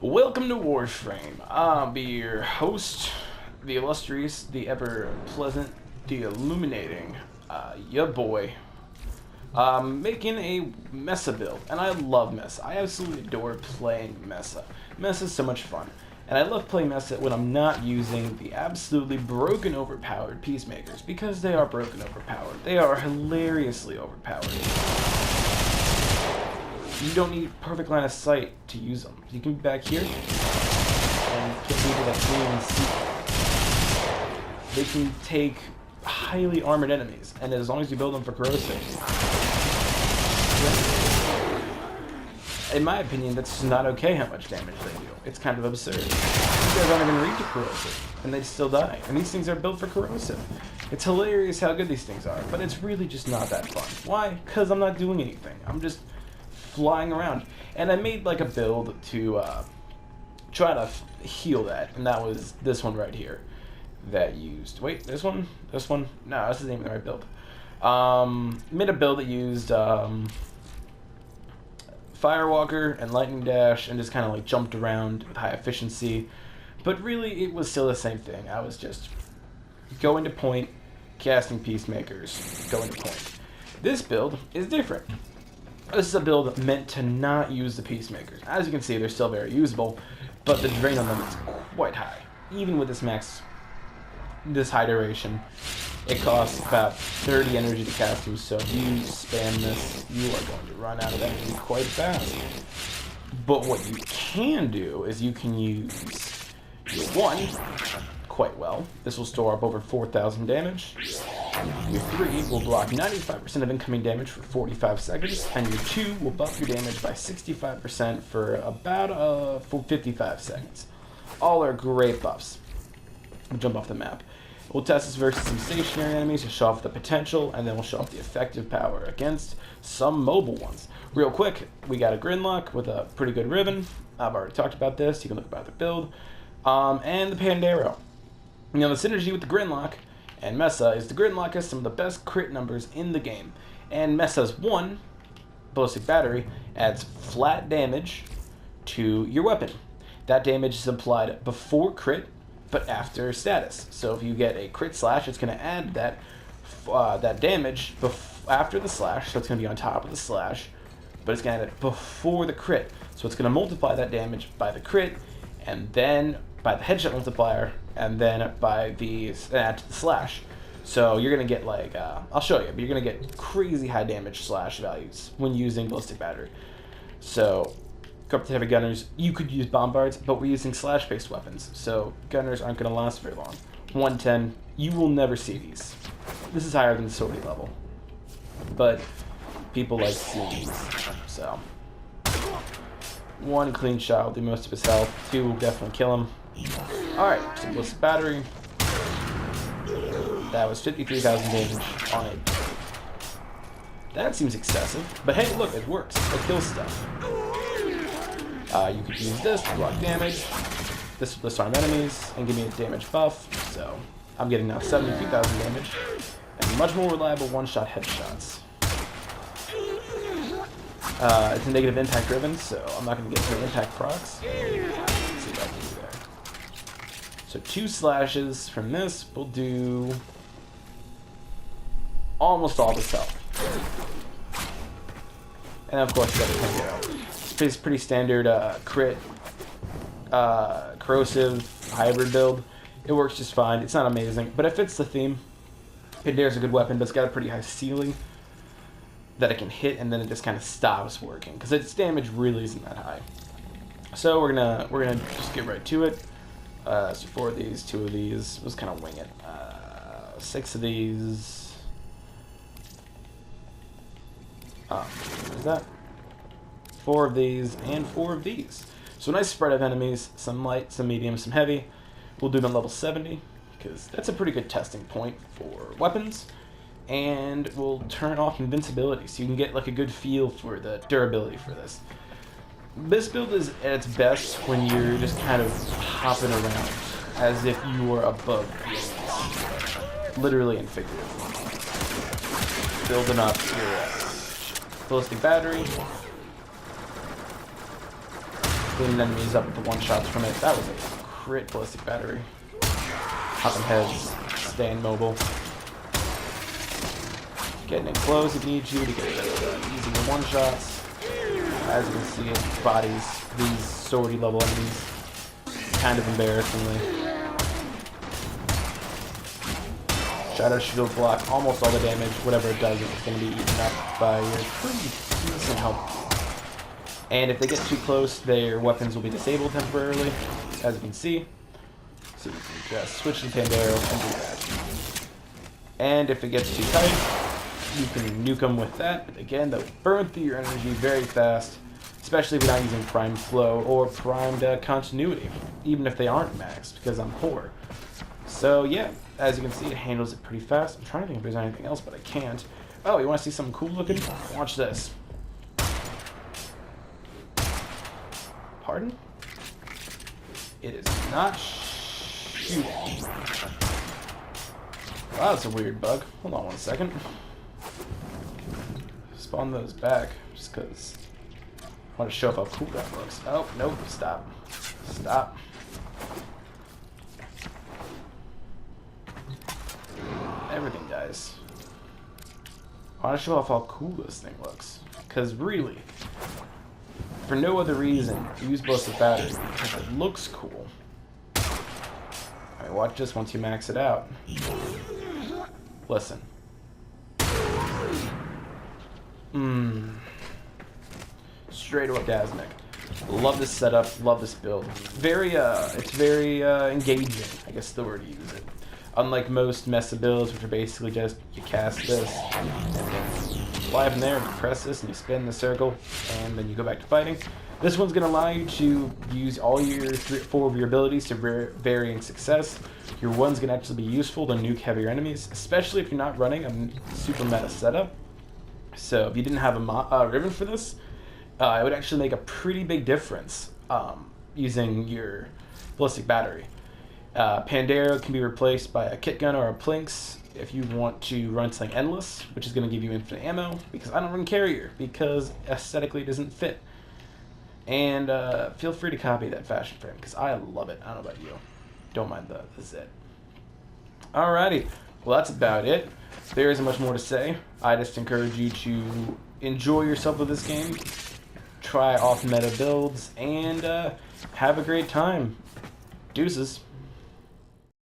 Welcome to Warframe. I'll be your host, the illustrious, the ever pleasant, the illuminating, ya boy. Making a Mesa build, and I love Mesa. I absolutely adore playing Mesa. Mesa is so much fun, and I love playing Mesa when I'm not using the absolutely broken, overpowered Peacemakers, because they are broken, overpowered. They are hilariously overpowered. You don't need perfect line of sight to use them. You can be back here and kill people that can't even see. They can take highly armored enemies, and as long as you build them for corrosive. In my opinion, that's not okay how much damage they do. It's kind of absurd. You guys aren't even reach to corrosive, and they still die. And these things are built for corrosive. It's hilarious how good these things are, but it's really just not that fun. Why? Because I'm not doing anything. I'm just flying around. And I made like a build to try to heal that, and that was this one right here that used, wait, this one, no, this isn't even the right build. Made a build that used Firewalker and Lightning Dash and just kind of like jumped around with high efficiency, but really it was still the same thing. I was just going to point, casting Peacemakers, going to point. This build is different. This is a build meant to not use the Peacemakers. As you can see, they're still very usable, but the drain on them is quite high. Even with this high duration, it costs about 30 energy to cast them, so if you spam this, you are going to run out of energy quite fast. But what you can do is you can use your 1 quite well. This will store up over 4,000 damage. Your 3 will block 95% of incoming damage for 45 seconds, and your 2 will buff your damage by 65% for about 55 seconds. All are great buffs. We'll jump off the map. We'll test this versus some stationary enemies to show off the potential, and then we'll show off the effective power against some mobile ones. Real quick, we got a Gridlock with a pretty good Riven. I've already talked about this. You can look about the build. And the Pandero. Now, the synergy with the Gridlock and Mesa is the Gridlock has some of the best crit numbers in the game. And Mesa's 1 ballistic battery adds flat damage to your weapon. That damage is applied before crit, but after status. So if you get a crit slash, it's going to add that damage after the slash, so it's going to be on top of the slash, but it's going to add it before the crit. So it's going to multiply that damage by the crit, and then by the headshot multiplier, and then by the add to the slash. So you're going to get like, I'll show you, but you're going to get crazy high damage slash values when using ballistic battery. So go up to heavy gunners, you could use bombards, but we're using slash-based weapons, so gunners aren't going to last very long. 110, you will never see these. This is higher than the sortie level, but people like seeing these, so. 1 clean shot will do most of his health, 2 will definitely kill him. Alright, so ballistic battery. That was 53,000 damage on it. That seems excessive, but hey, look, it works. It kills stuff. You could use this to block damage, this will disarm enemies, and give me a damage buff, so I'm getting now 72,000 damage, and much more reliable one-shot headshots. It's a negative impact driven, so I'm not going to get any impact procs. Let's see what I can do there. So 2 slashes from this will do almost all this health. And of course you got the Pandero. It's pretty standard crit, corrosive, hybrid build. It works just fine. It's not amazing, but it fits the theme. Pandero's a good weapon, but it's got a pretty high ceiling that it can hit, and then it just kind of stops working because its damage really isn't that high. So we're gonna just get right to it. So 4 of these, 2 of these. Let's kind of wing it. 6 of these. What is that? 4 of these, and 4 of these. So a nice spread of enemies, some light, some medium, some heavy. We'll do them level 70, because that's a pretty good testing point for weapons. And we'll turn off invincibility, so you can get like a good feel for the durability for this. This build is at its best when you're just kind of hopping around, as if you were above the enemies. Literally and figuratively. Building up your ballistic battery. cleaning enemies up with the one-shots from it. That was a crit ballistic battery. Popping heads, staying mobile. Getting in close if need you to get easy one-shots. As you can see, it bodies these swordy level enemies kind of embarrassingly. Shadow Shield block almost all the damage. Whatever it does, it's going to be eaten up by your pretty decent health. And if they get too close, their weapons will be disabled temporarily, as you can see. So you can just switch to Pandero and do that. And if it gets too tight, you can nuke them with that. But again, they'll burn through your energy very fast, especially if you're not using Primed Flow or Primed Continuity, even if they aren't maxed, because I'm poor. So yeah, as you can see, it handles it pretty fast. I'm trying to think if there's anything else, but I can't. Oh, you want to see something cool looking? Watch this. Pardon? It is not shooting. Wow, that's a weird bug. Hold on one second. Spawn those back, just because I want to show off how cool that looks. Oh, nope, stop. Stop. Everything dies. I want to show off how cool this thing looks. Because really, for no other reason, use ballistic battery because it looks cool. Alright, watch this once you max it out. Listen. Straight orgasmic. Love this setup, love this build. It's very engaging, I guess is the word to use it. Unlike most Mesa builds, which are basically just, you cast this, and then fly up in there, and you press this, and you spin the circle, and then you go back to fighting. This one's going to allow you to use all your 4 of your abilities to varying success. Your one's going to actually be useful to nuke heavier enemies, especially if you're not running a super meta setup. So if you didn't have a ribbon for this, it would actually make a pretty big difference using your ballistic battery. Pandero can be replaced by a kit gun or a Plinks if you want to run something endless, which is going to give you infinite ammo, because I don't run carrier, because aesthetically it doesn't fit. And feel free to copy that fashion frame, because I love it. I don't know about you. Don't mind the zit. Alrighty, well that's about it. There isn't much more to say. I just encourage you to enjoy yourself with this game, try off-meta builds, and have a great time. Deuces.